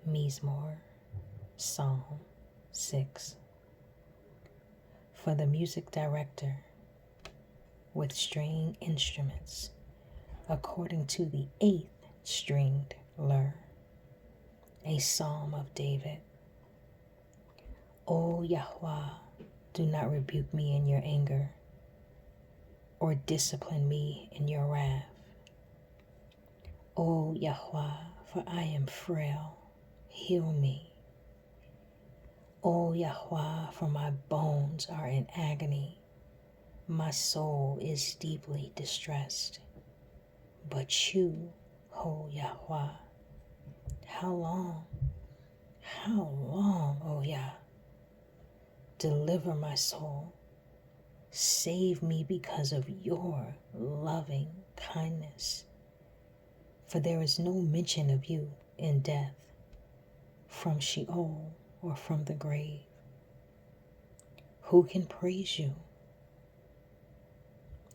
Mizmor, Psalm 6. For the music director with string instruments, according to the 8th stringed lyre, a psalm of David. O YAHWAH, do not rebuke me in your anger, or discipline me in your wrath. O YAHWAH, for I am frail, heal me. O YAHWAH, for my bones are in agony, my soul is deeply distressed. But you, O YAHWAH, how long, O Yah? Deliver my soul. Save me because of your loving kindness. For there is no mention of you in death, from Sheol or from the grave. Who can praise you?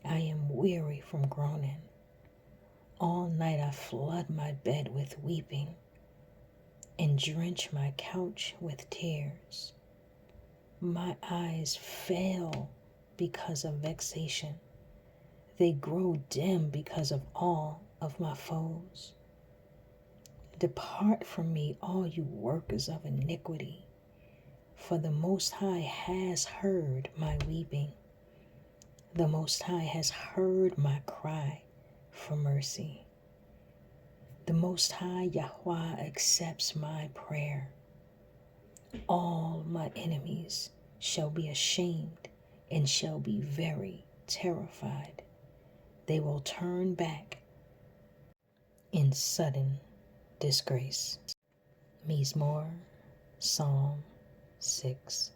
I am weary from groaning. All night I flood my bed with weeping and drench my couch with tears. My eyes fail because of vexation. They grow dim because of all of my foes. Depart from me, all you workers of iniquity, for the Most High has heard my weeping. The Most High has heard my cry for mercy. The Most High YAHWAH accepts my prayer. All my enemies shall be ashamed and shall be very terrified. They will turn back in sudden disgrace. Mizmor, Psalm 6.